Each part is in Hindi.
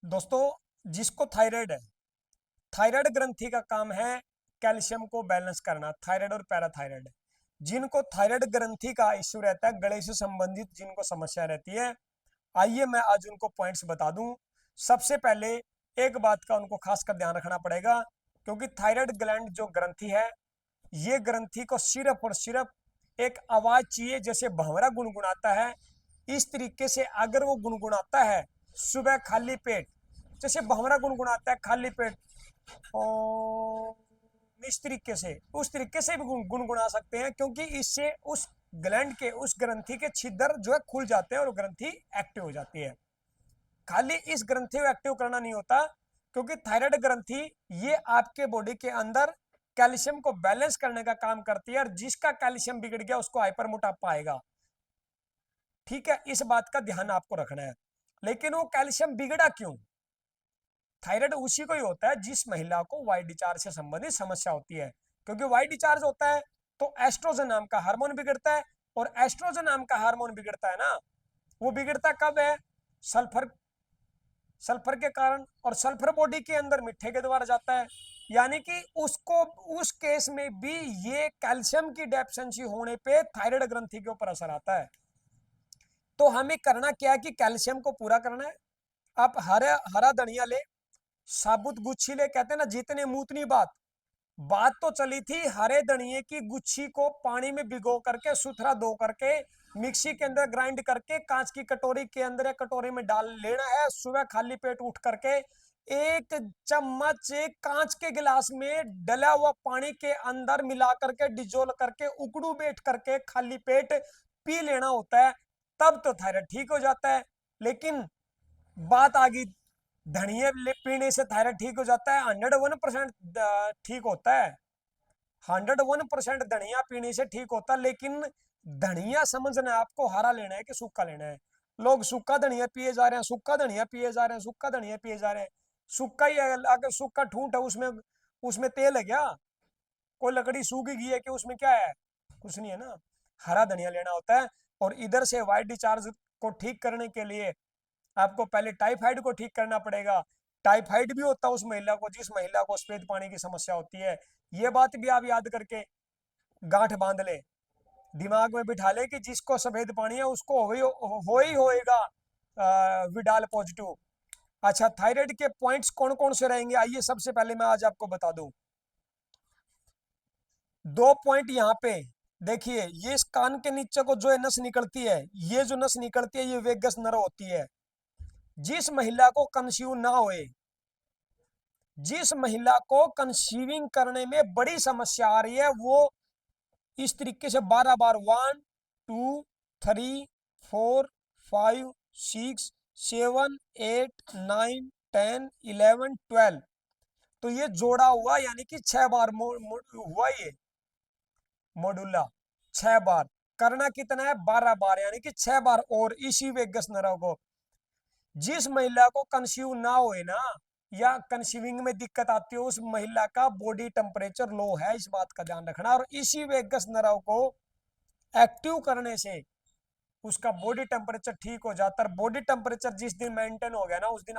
दोस्तों, जिसको थायराइड है, थायराइड ग्रंथि का काम है कैल्शियम को बैलेंस करना, थायराइड और पैराथायराइड। जिनको थायराइड ग्रंथि का इश्यू रहता है, गले से संबंधित जिनको समस्या रहती है, आइए मैं आज उनको पॉइंट्स बता दूं। सबसे पहले एक बात का उनको खासकर ध्यान रखना पड़ेगा, क्योंकि थायराइड ग्लैंड जो ग्रंथि है, ये ग्रंथि को सिर्फ और सिर्फ एक आवाज चाहिए, जैसे भंवरा गुनगुनाता है इस तरीके से अगर वो गुनगुनाता है सुबह खाली पेट, जैसे भंवरा गुनगुनाता है खाली पेट और इस तरीके से, उस तरीके से भी गुनगुना सकते हैं, क्योंकि इससे उस ग्लैंड के, उस ग्रंथि के छिद्र जो है खुल जाते हैं और ग्रंथि एक्टिव हो जाती है। खाली इस ग्रंथि को एक्टिव करना नहीं होता, क्योंकि थायराइड ग्रंथि ये आपके बॉडी के अंदर कैल्शियम को बैलेंस करने का काम करती है, और जिसका कैल्शियम बिगड़ गया उसको हाइपर मोटापा आएगा। ठीक है, इस बात का ध्यान आपको रखना है। लेकिन वो कैल्शियम बिगड़ा क्यों? थायराइड उसी को ही होता है जिस महिला को वाई डिचार्ज से संबंधित समस्या होती है, क्योंकि वाई डिचार्ज होता है तो एस्ट्रोजन नाम का हार्मोन बिगड़ता है, और एस्ट्रोजन नाम का हार्मोन बिगड़ता है ना, वो बिगड़ता कब है? सल्फर, सल्फर के कारण, और सल्फर बॉडी के अंदर मिट्टे के द्वारा जाता है, यानी कि उसको, उस केस में भी ये कैल्शियम की डेफिशिएंसी होने पे थायराइड ग्रंथि के ऊपर असर आता है। तो हमें करना क्या है कि कैल्शियम को पूरा करना है। आप हरा हरा धनिया ले, साबुत गुच्छी ले, कहते हैं ना जितने मुतनी बात, बात तो चली थी हरे धनिए की गुच्छी को पानी में भिगो करके सुथरा धो करके मिक्सी के अंदर ग्राइंड करके कांच की कटोरी के अंदर या कटोरी में डाल लेना है। सुबह खाली पेट उठ करके एक चम्मच कांच के गिलास में डला हुआ पानी के अंदर मिला करके डिजोल्व करके उकड़ू बैठ करके खाली पेट पी लेना होता है, तब तो थायराइड ठीक हो जाता है। लेकिन बात आ गई, धनिया पीने से थायराइड ठीक हो जाता है? 101% ठीक होता है, 101% धनिया पीने से ठीक होता है। लेकिन धनिया समझना है आपको, हरा लेना है कि सूखा लेना है। लोग सूखा धनिया पिए जा रहे हैं, सूखा धनिया पिए जा रहे हैं, सूखा धनिया पिए जा रहे हैं। सूखा ही है, अगर सूखा ठूंठ है उसमें, उसमें तेल है क्या? कोई लकड़ी सूखी गई है कि उसमें क्या है? कुछ नहीं है ना। हरा धनिया लेना होता है। और इधर से वाइट डिचार्ज को ठीक करने के लिए आपको पहले टाइफाइड को ठीक करना पड़ेगा। टाइफाइड भी होता है उस महिला को जिस महिला को सफेद पानी की समस्या होती है। ये बात भी आप याद करके गांठ बांध ले, दिमाग में बिठा ले कि जिसको सफेद पानी है उसको हो ही होएगा विडाल पॉजिटिव। अच्छा, थायराइड के पॉइंट्स कौन कौन से रहेंगे, आइए सबसे पहले मैं आज आपको बता दूं। 2 पॉइंट यहाँ पे देखिए, ये इस कान के नीचे को जो है नस निकलती है, ये जो नस निकलती है ये वेगस नर्व होती है। जिस महिला को कंसीव ना होए, जिस महिला को कंसीविंग करने में बड़ी समस्या आ रही है, वो इस तरीके से 12 बार 1 2 3 4 5 6 7 8 9 10 11 12, तो ये जोड़ा हुआ यानी कि 6 बार हुआ ये मॉडुला। 6 बार करना कितना है? 12 बार, यानी कि 6 बार। और इसी वेगस नर्व को, जिस महिला को कंसीव ना होए ना, या कंसीविंग में दिक्कत आती है, उस महिला का बॉडी टेम्परेचर लो है, इस बात का ध्यान रखना। और इसी वेगस नर्व को एक्टिव करने से उसका बॉडी टेम्परेचर ठीक हो जाता है। बॉडी टेम्परेचर जिस दिन मेंटेन हो गया ना, उस दिन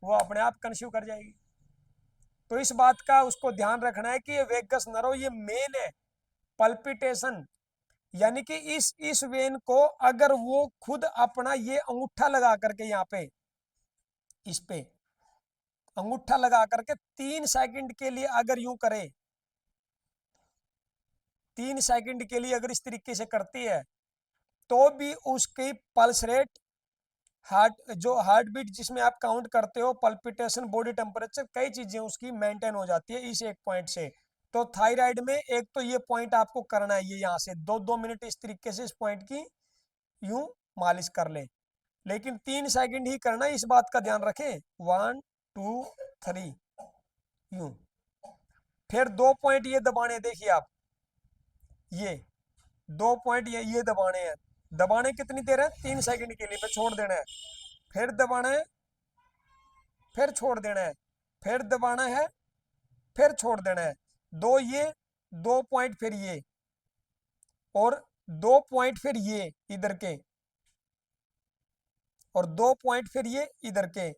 वो अपने आप कंसीव कर जाएगी। तो इस बात का उसको ध्यान रखना है कि ये वेगस नर्व ये मेन है। पल्पिटेशन, यानी कि इस वेन को अगर वो खुद अपना ये अंगूठा लगा करके, यहाँ पे इस पे अंगूठा लगा करके 3 सेकंड के लिए अगर यूं करे, 3 सेकंड के लिए अगर इस तरीके से करती है, तो भी उसकी पल्स रेट, हार्ट, जो हार्ट बीट जिसमें आप काउंट करते हो, पल्पिटेशन, बॉडी टेम्परेचर, कई चीजें उसकी मेंटेन हो जाती है इस एक पॉइंट से। तो थायराइड में एक तो ये पॉइंट आपको करना है, ये यहाँ से 2-2 मिनट इस तरीके से इस पॉइंट की यूं मालिश कर ले, लेकिन 3 सेकंड ही करना है, इस बात का ध्यान रखें। 1 2 3 यूं। फिर 2 पॉइंट ये दबाने, देखिए आप, ये 2 पॉइंट ये दबाने हैं। दबाने कितनी देर है? 3 सेकंड के लिए, फिर छोड़ देना है, फिर दबाना है, फिर छोड़ देना है, फिर दबाना है, फिर छोड़ देना है। दो ये, 2 पॉइंट फिर ये, और 2 पॉइंट फिर ये इधर के, और 2 पॉइंट फिर ये इधर के,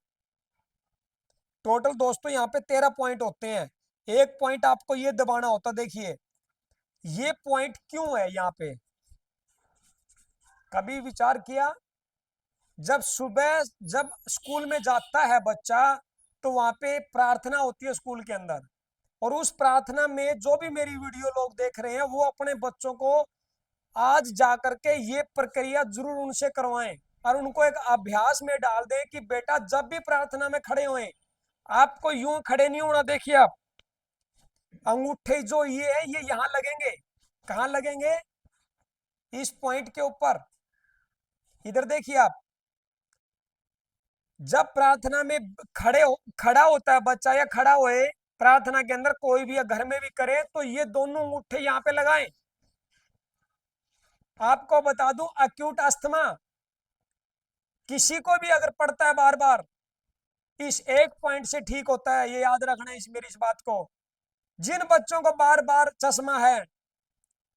टोटल दोस्तों यहाँ पे 13 पॉइंट होते हैं। एक पॉइंट आपको ये दबाना होता, देखिए ये पॉइंट क्यों है यहाँ पे, कभी विचार किया? जब सुबह जब स्कूल में जाता है बच्चा तो वहां पे प्रार्थना होती है स्कूल के अंदर, और उस प्रार्थना में जो भी मेरी वीडियो लोग देख रहे हैं वो अपने बच्चों को आज जाकर के ये प्रक्रिया जरूर उनसे करवाएं और उनको एक अभ्यास में डाल दें कि बेटा जब भी प्रार्थना में खड़े हों आपको यूं खड़े नहीं होना। देखिए आप अंगूठे जो ये है ये यहां लगेंगे, कहां लगेंगे? इस पॉइंट के ऊपर। इधर देखिए आप, जब प्रार्थना में खड़ा होता है बच्चा या खड़ा हुए प्रार्थना के अंदर, कोई भी या घर में भी करे तो ये दोनों अंगूठे यहां पे लगाएं। आपको बता दूं एक्यूट अस्थमा किसी को भी अगर पड़ता है बार बार इस एक पॉइंट से ठीक होता है, ये याद रखना मेरी इस बात को। जिन बच्चों को बार बार चश्मा है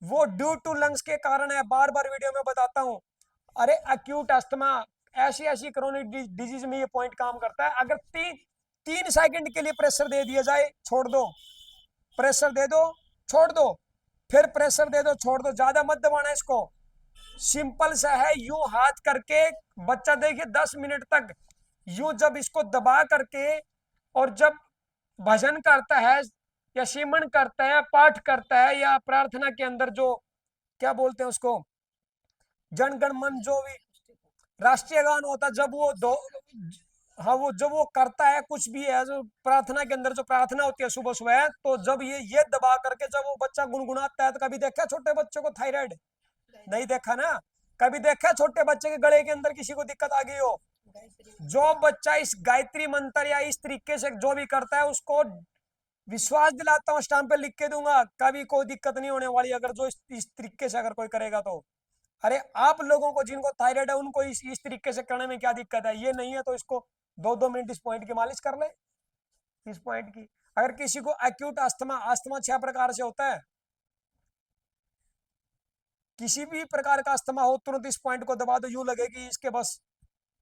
वो ड्यू टू लंग्स के कारण है, बार बार वीडियो में बताता हूं। अरे एक्यूट अस्थमा ऐसी ऐसी क्रोनिक डिजीज में ये पॉइंट काम करता है। अगर 3 सेकंड के लिए प्रेशर दे दिया जाए, छोड़ दो, प्रेशर दे दो छोड़ दो, फिर प्रेशर दे दो छोड़ दो, ज्यादा मत दबाना इसको। सिंपल सा है, यूं हाथ करके बच्चा देखिए 10 मिनट तक यूं जब इसको दबा करके, और जब भजन करता है या सिमरन करता है, पाठ करता है, या प्रार्थना के अंदर जो क्या बोलते हैं उसको, जन गण मन जो भी राष्ट्रीय गान होता है, जब वो दो, हाँ वो जब वो करता है कुछ भी है जो प्रार्थना के अंदर जो प्रार्थना होती है सुबह सुबह, तो जब ये दबा करके जब वो बच्चा गुनगुनाता है, तो कभी देखा छोटे बच्चों को थायराइड? नहीं देखा ना? कभी देखा छोटे बच्चे के गले के अंदर किसी को दिक्कत आ गई हो? जो बच्चा इस गायत्री मंत्र या इस तरीके से जो भी करता है उसको विश्वास दिलाता हूँ, स्टाम्प पे लिख के दूंगा, कभी कोई दिक्कत नहीं होने वाली अगर जो इस तरीके से अगर कोई करेगा तो। अरे आप लोगों को जिनको थायराइड है उनको इस तरीके से करने में क्या दिक्कत है? ये नहीं है तो इसको 2-2 मिनट इस पॉइंट की मालिश कर ले, इस पॉइंट की। अगर किसी को एक्यूट अस्थमा, अस्थमा 6 प्रकार से होता है, किसी भी प्रकार का अस्थमा हो तुरंत इस पॉइंट को दबा दो, यूं लगे कि इसके बस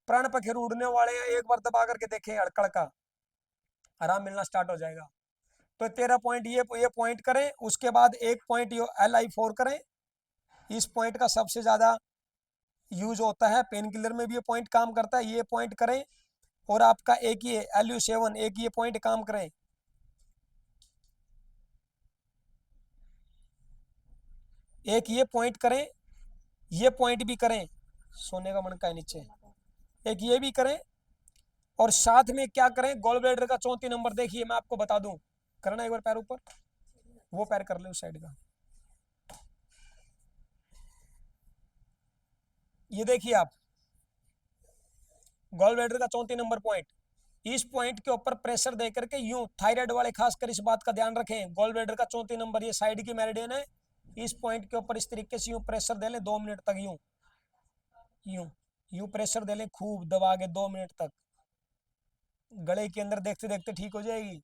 प्राण पखेरु उड़ने वाले हैं। एक बार दबा करके देखें, अड़कड़ का आराम मिलना स्टार्ट हो जाएगा। तो 13 पॉइंट ये पॉइंट करें, उसके बाद एक पॉइंट LI4 करें। इस पॉइंट का सबसे ज्यादा यूज होता है, पेन किलर में भी ये पॉइंट काम करता है, ये पॉइंट करें। और आपका एक ये LU7 एक ये पॉइंट काम करें। एक ये पॉइंट करें, ये पॉइंट भी करें, सोने का मनका है नीचे, एक ये भी करें। और साथ में क्या करें, गॉल ब्लैडर का 34 नंबर देखिए, मैं आपको बता दूं, करना एक बार पैर ऊपर, वो पैर कर ले उस साइड का। ये देखिए आप गॉल ब्लैडर का 34 नंबर पॉइंट, इस पॉइंट के ऊपर प्रेशर दे करके यूं, थायराइड वाले खासकर इस बात का ध्यान रखें, गॉल ब्लैडर का 34 नंबर ये साइड की मेरिडियन है, इस पॉइंट के ऊपर इस तरीके से यूं प्रेशर दे लें 2 मिनट तक, यूं यूं यूं प्रेशर दे लें खूब दबा के 2 मिनट तक। गले के अंदर देखते देखते ठीक हो जाएगी,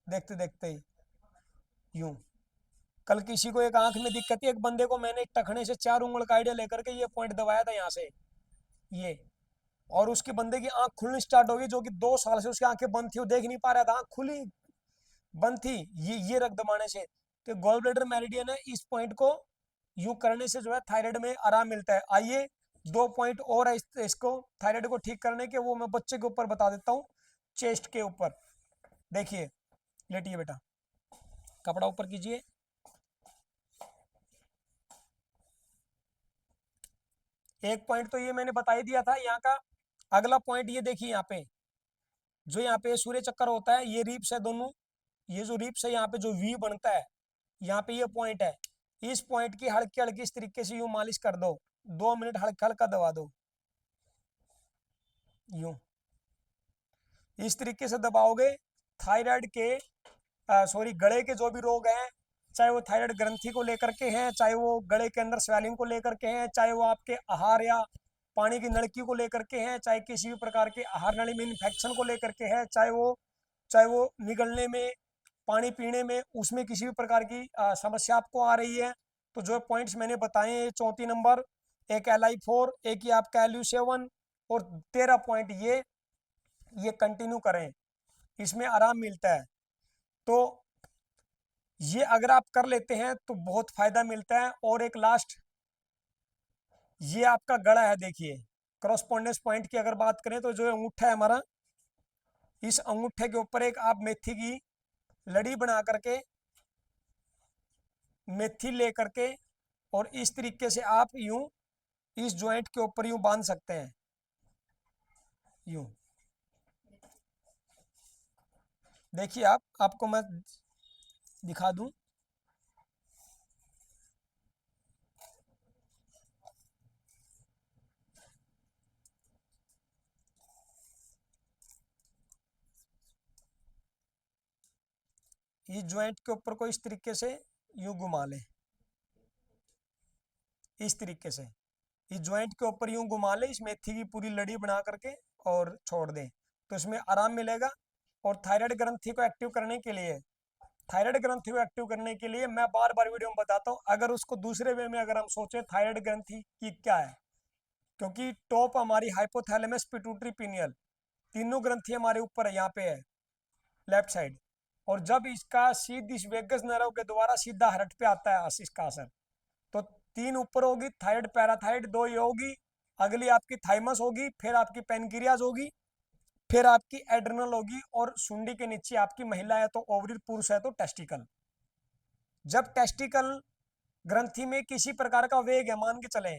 देखते देखते ही यूं। कल किसी को एक आंख में दिक्कत थी, एक बंदे को मैंने टखने से 4 उंगल का आइडिया लेकर के ये पॉइंट दबाया था यहाँ से, ये, और उसके बंदे की आंख खुलनी स्टार्ट हो गई, जो कि 2 साल से उसकी आंखें बंद थी, वो देख नहीं पा रहा था, आंख खुली बंद थी, ये रख दबाने से। तो गॉल ब्लैडर मेरिडियन है, इस पॉइंट को यू करने से जो है थायराइड में आराम मिलता है। आइए 2 पॉइंट और है इसको थायराइड को ठीक करने के, वो मैं बच्चे के ऊपर बता देता हूँ, चेस्ट के ऊपर। देखिए लेटिए बेटा, कपड़ा ऊपर कीजिए, एक पॉइंट तो ये मैंने बता ही दिया था यहाँ का। अगला पॉइंट ये देखिए, यहाँ पे जो यहाँ पे सूर्य चक्कर होता है, ये रिप्स है दोनों, ये जो रिप्स है यहाँ पे जो वी बनता है, यहाँ पे ये पॉइंट है, इस पॉइंट की हल्की हल्की इस तरीके से यूं मालिश कर दो, 2 मिनट हल्का हल्का दबा दो, यूं इस तरीके से दबाओगे। थायराइड के सॉरी गले के जो भी रोग हैं, चाहे वो थायराइड ग्रंथि को लेकर के हैं, चाहे वो गले के अंदर स्वेलिंग को लेकर के हैं, चाहे वो आपके आहार या पानी की नलकी को लेकर के हैं, चाहे किसी भी प्रकार के आहार नली में इन्फेक्शन को लेकर के है, चाहे वो निगलने में, पानी पीने में, उसमें किसी भी प्रकार की समस्या आपको आ रही है, तो जो पॉइंट्स मैंने बताए हैं 34 नंबर, एक LI4, एक ही आपका LU7, और 13 पॉइंट ये कंटिन्यू करें। इसमें आराम मिलता है। तो ये अगर आप कर लेते हैं तो बहुत फायदा मिलता है। और एक लास्ट, ये आपका गड़ा है, देखिए क्रॉसपॉन्डेंस पॉइंट की अगर बात करें तो जो अंगूठा है हमारा, इस अंगूठे के ऊपर एक आप मेथी की लड़ी बना करके, मेथी ले करके, और इस तरीके से आप यूं इस जॉइंट के ऊपर यूं बांध सकते हैं, यूं। देखिए आपको मैं दिखा दूं। इस जॉइंट के ऊपर को इस तरीके से यूं घुमा लें, इस तरीके से इस जॉइंट के ऊपर यूं घुमा लें, इस मेथी की पूरी लड़ी बना करके और छोड़ दें, तो इसमें आराम मिलेगा। और थायराइड ग्रंथि को एक्टिव करने के लिए, थायराइड ग्रंथि को एक्टिव करने के लिए मैं बार बार वीडियो में बताता हूँ, अगर उसको दूसरे वे में अगर हम सोचे थायराइड ग्रंथि की क्या है, क्योंकि टॉप हमारी हाइपोथैलेमस पिट्यूटरी पीनियल, तीनों ग्रंथि हमारे ऊपर है, यहाँ पे है लेफ्ट साइड। और जब इसका सीध इस वेगस नर्व के द्वारा सीधा हर्ट पे आता है इसका असर, तो तीन ऊपर होगी, थायराइड पैराथायराइड, दो ये होगी, अगली आपकी थाइमस होगी, फिर आपकी पेनक्रियाज होगी, फिर आपकी एड्रिनल होगी, और सुंडी के नीचे आपकी महिला है तो ओवरी, पुरुष है तो टेस्टिकल। जब टेस्टिकल ग्रंथि में किसी प्रकार का वेग है, मान के चले,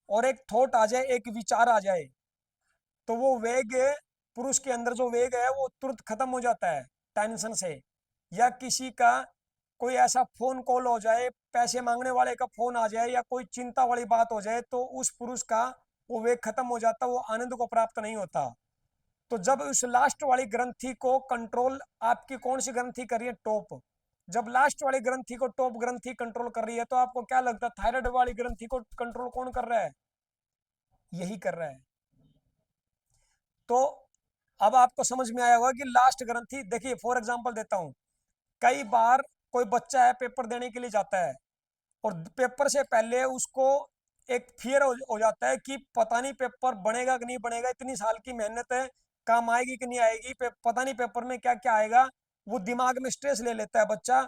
और एक थॉट आ जाए, एक विचार आ जाए, तो वो वेग, पुरुष के अंदर जो वेग है वो तुरंत खत्म हो जाता है टेंशन से। या किसी का कोई ऐसा फोन कॉल हो जाए, पैसे मांगने वाले का फोन आ जाए, या कोई चिंता वाली बात हो जाए, तो उस पुरुष का वो वेग खत्म हो जाता, वो आनंद को प्राप्त नहीं होता। तो जब उस लास्ट वाली ग्रंथि को कंट्रोल, आपकी कौन सी ग्रंथि कर रही है, टॉप, जब लास्ट वाली ग्रंथि को टॉप ग्रंथि कंट्रोल कर रही है, तो आपको क्या लगता है थायराइड वाली ग्रंथि को कंट्रोल कौन कर रहा है, यही कर रहा है। तो अब आपको समझ में आया होगा कि लास्ट ग्रंथि, देखिए फॉर एग्जांपल देता हूं, कई बार कोई बच्चा है पेपर देने के लिए जाता है, और पेपर से पहले उसको एक फियर हो जाता है कि पता नहीं पेपर बनेगा कि नहीं बनेगा, इतनी साल की मेहनत है, काम आएगी कि नहीं आएगी, पता नहीं पेपर में क्या क्या आएगा, वो दिमाग में स्ट्रेस ले लेता है बच्चा।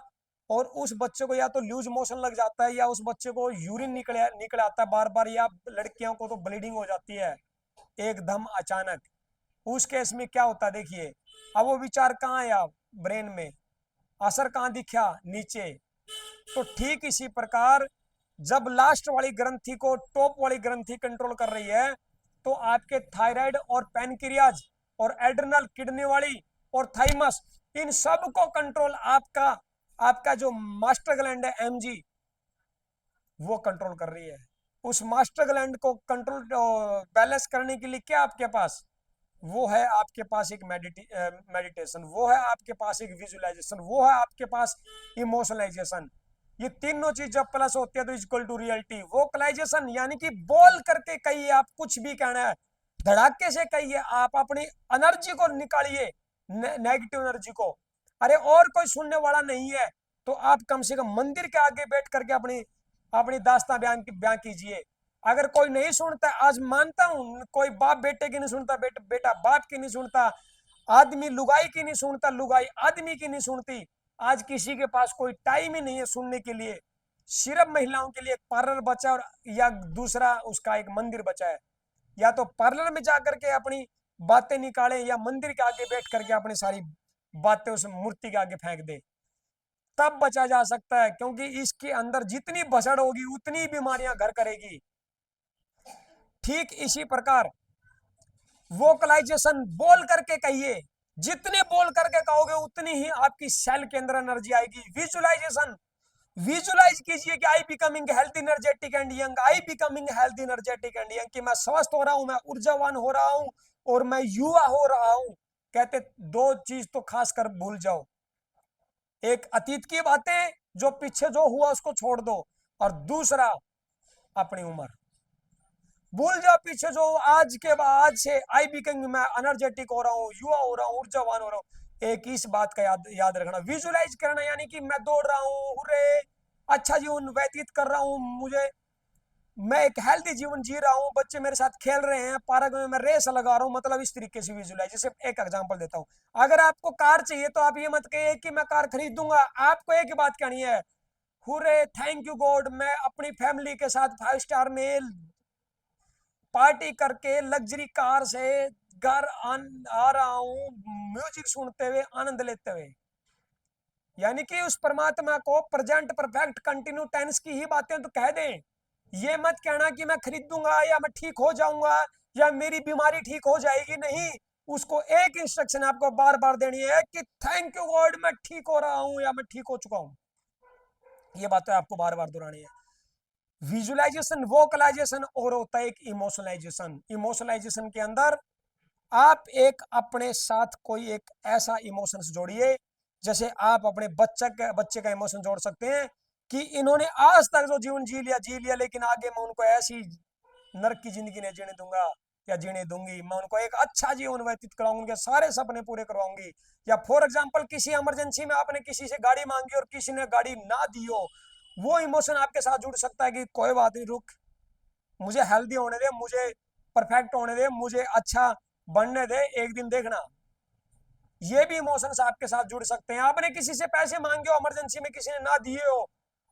और उस बच्चे को या तो लूज मोशन लग जाता है, या उस बच्चे को यूरिन निकल आता है बार बार, या लड़कियों को तो ब्लीडिंग हो जाती है एकदम अचानक। उस केस में क्या होता है, देखिए अब वो विचार कहाँ आया, ब्रेन में, असर कहाँ दिखा, नीचे। तो ठीक इसी प्रकार जब लास्ट वाली ग्रंथि को टॉप वाली ग्रंथि कंट्रोल कर रही है, तो आपके थायराइड और पैनक्रियाज और एड्रिनल, किडनी वाली और थाइमस, इन सब को कंट्रोल आपका आपका जो मास्टर ग्लैंड है एमजी, वो कंट्रोल कर रही है। उस मास्टर ग्लैंड को कंट्रोल बैलेंस करने के लिए क्या आपके पास, वो है आपके पास एक मेडिटेशन, वो है आपके पास एक विजुअलाइजेशन, वो है आपके पास इमोशनलाइजेशन। ये तीनों चीज जब प्लस होती है तो इक्वल टू रियलिटी। वोकलाइजेशन यानी कि बोल करके कहिए, आप कुछ भी कहना है धड़ाके से कहिए, आप अपनी एनर्जी को निकालिए, नेगेटिव एनर्जी को। अरे और कोई सुनने वाला नहीं है तो आप कम से कम मंदिर के आगे बैठ करके अपनी अपनी दास्तां बयान कीजिए। अगर कोई नहीं सुनता, आज मानता हूं कोई बाप बेटे की नहीं सुनता, बेटा बाप की नहीं सुनता, आदमी लुगाई की नहीं सुनता, लुगाई आदमी की नहीं सुनती। आज किसी के पास कोई टाइम ही नहीं है सुनने के लिए। सिर्फ महिलाओं के लिए एक पार्लर बचा और या दूसरा उसका एक मंदिर बचा है। या तो पार्लर में जाकर के अपनी बातें निकाले, या मंदिर के आगे बैठ करके अपनी सारी बातें उस मूर्ति के आगे फेंक दे, तब बचा जा सकता है। क्योंकि इसके अंदर जितनी भसड़ होगी उतनी बीमारियां घर करेगी। ठीक इसी प्रकार वोकलाइजेशन, बोल करके कहिए, जितने बोल करके कहोगे उतनी ही आपकी सेल के अंदर एनर्जी आएगी। विजुअलाइजेशन, विजुअलाइज कीजिए कि I becoming health energetic and young, I becoming health energetic and young, कि मैं स्वस्थ हो रहा हूं, मैं ऊर्जावान हो रहा हूं, और मैं युवा हो रहा हूं। कहते दो चीज तो खासकर भूल जाओ, एक अतीत की बातें, जो पीछे जो हुआ उसको छोड़ दो, और दूसरा अपनी उम्र भूल जाओ, पीछे जो आज के बाद से आई बिकमिंग, मैं एनर्जेटिक हो रहा हूँ, युवा हो रहा हूँ, ऊर्जावान हो रहा हूँ। एक इस बात का याद रखना, विजुअलाइज करना, यानी कि मैं दौड़ रहा हूँ, हुर्रे, अच्छा जीवन व्यतीत कर रहा हूँ, मुझे मैं एक हेल्दी जीवन जी रहा हूँ, बच्चे मेरे साथ खेल रहे हैं, पार्क में मैं रेस लगा रहा हूँ, मतलब इस तरीके से विजुलाइज। जैसे एक एग्जांपल देता हूँ, अगर आपको कार चाहिए तो आप ये मत कहिए कि मैं कार खरीदूंगा, आपको एक ही बात कहनी है, हुरे थैंक यू गॉड, मैं अपनी फैमिली के साथ 5 स्टार में पार्टी करके लग्जरी कार से घर आ रहा हूँ, म्यूजिक सुनते हुए, आनंद लेते हुए। यानी कि उस परमात्मा को प्रेजेंट परफेक्ट कंटिन्यू टेंस की ही बातें तो कह दें। ये मत कहना कि मैं खरीदूंगा या मैं ठीक हो जाऊंगा या मेरी बीमारी ठीक हो जाएगी, नहीं। उसको एक इंस्ट्रक्शन आपको बार बार देनी है कि थैंक यू गॉड, मैं ठीक हो रहा हूं या मैं ठीक हो चुका हूं। ये बातें आपको बार बार दोहरानी है। विजुअलाइजेशन, वोकलाइजेशन और होता है एक इमोशनलाइजेशन। इमोशनलाइजेशन के अंदर आप एक अपने साथ कोई एक ऐसा इमोशंस जोड़िए, जैसे आप अपने बच्चे का इमोशन जोड़ सकते हैं कि इन्होंने आज तक जो जीवन जी लिया, लेकिन आगे मैं उनको ऐसी नरक की जिंदगी नहीं जीने दूंगा या जीने दूंगी, मैं उनको एक अच्छा जीवन व्यतीत कराऊंगी, उनके सारे सपने पूरे करवाऊंगी। या फॉर एग्जांपल किसी इमरजेंसी में आपने किसी से गाड़ी मांगी और किसी ने गाड़ी ना दी हो, वो इमोशन आपके साथ जुड़ सकता है कि कोई बात नहीं, रुक, मुझे हेल्दी होने दे, मुझे परफेक्ट होने दे, मुझे अच्छा बनने दे, एक दिन देखना। ये भी इमोशंस आपके साथ जुड़ सकते हैं। आपने किसी से पैसे मांगे हो, इमरजेंसी में किसी ने ना दिए हो,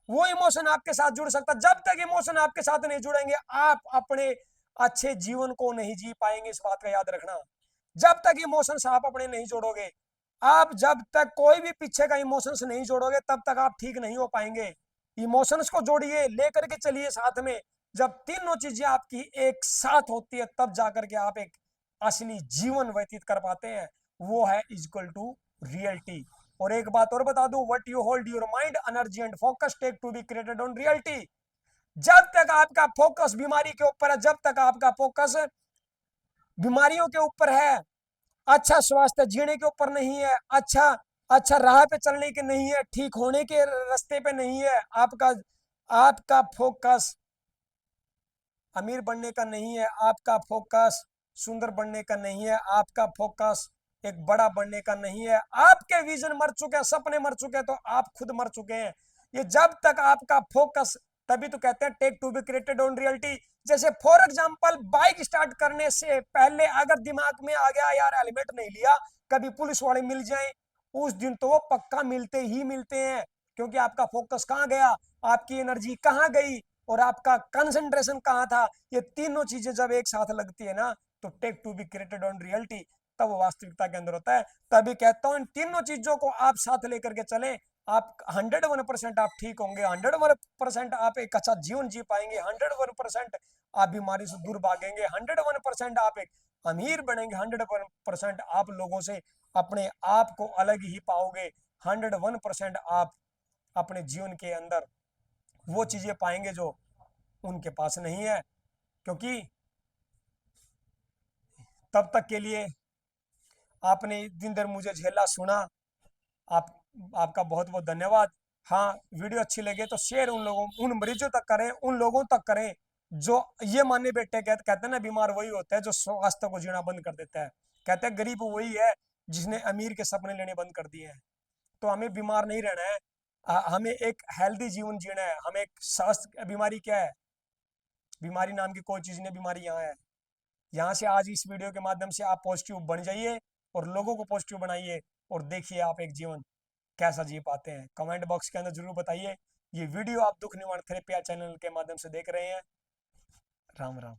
वो इमोशन आपके साथ जुड़ सकता है। जब तक इमोशन आपके साथ नहीं जुड़ेंगे, आप अपने अच्छे जीवन को नहीं जी पाएंगे, इस बात का याद रखना। जब तक इमोशंस आप अपने नहीं जोड़ोगे, आप जब तक कोई भी पीछे का इमोशंस नहीं जोड़ोगे, तब तक आप ठीक नहीं हो पाएंगे। इमोशंस को जोड़िए, लेकर के चलिए साथ में। जब तीनों चीजें आपकी एक साथ होती है, तब जाकर के आप एक असली जीवन व्यतीत कर पाते हैं। वो है इक्वल टू रियलिटी। और एक बात और बता दूं, what you hold your mind energy and focus take to be created on reality. जब तक आपका फोकस बीमारी के ऊपर है, जब तक आपका फोकस बीमारियों के ऊपर है, अच्छा स्वास्थ्य जीने के ऊपर नहीं है, अच्छा अच्छा राह पे चलने के नहीं है, ठीक होने के रास्ते पे नहीं है, आपका आपका फोकस अमीर बनने का नहीं है, आपका फोकस सुंदर बनने का नहीं है, आपका फोकस एक बड़ा बनने का नहीं है, आपके विजन मर चुके हैं, सपने मर चुके हैं, तो आप खुद मर चुके हैं। ये जब तक आपका फोकस, तभी तो कहते हैं take to be created on reality. जैसे फॉर एग्जांपल, बाइक स्टार्ट करने से पहले अगर दिमाग में आ गया यार हेलमेट नहीं लिया, कभी पुलिस वाले मिल जाए, उस दिन तो वो पक्का मिलते ही मिलते हैं। क्योंकि आपका फोकस कहाँ गया, आपकी एनर्जी कहाँ गई, और आपका कंसंट्रेशन कहाँ था। ये तीनों चीजें जब एक साथ लगती है ना, तो take to be created on reality, तब वो वास्तविकता के अंदर होता है। तभी कहता हूं इन तीनों चीजों को आप साथ लेकर के चलें, आप 101% आप ठीक होंगे, 101% आप एक अच्छा जीवन जी पाएंगे, 101% आप बीमारी से दूर भागेंगे, 101% आप एक अमीर बनेंगे, 101% आप लोगों से अपने आप को अलग ही पाओगे, 101% आप अपने जीवन के अंदर वो चीजें पाएंगे जो उनके पास नहीं है। क्योंकि तब तक के लिए आपने दिन भर मुझे झेला सुना, आप आपका बहुत बहुत धन्यवाद। हाँ, वीडियो अच्छी लगे तो शेयर उन लोगों, उन मरीजों तक करें, उन लोगों तक करें जो ये माने बैठे, कहते हैं ना, बीमार वही होता है जो स्वास्थ्य को जीना बंद कर देता है। कहते हैं गरीब वही है जिसने अमीर के सपने लेने बंद कर दिए हैं। तो हमें बीमार नहीं रहना है, हमें एक हेल्दी जीवन जीना है। हमें एक स्वास्थ्य, बीमारी क्या है, बीमारी नाम की कोई चीज नहीं, बीमारी यहाँ है। यहाँ से आज इस वीडियो के माध्यम से आप पॉजिटिव बन जाइए और लोगों को पॉजिटिव बनाइए, और देखिए आप एक जीवन कैसा जी पाते हैं। कमेंट बॉक्स के अंदर जरूर बताइए। ये वीडियो आप दुख निवारण थेरेपी चैनल के माध्यम से देख रहे हैं। राम राम।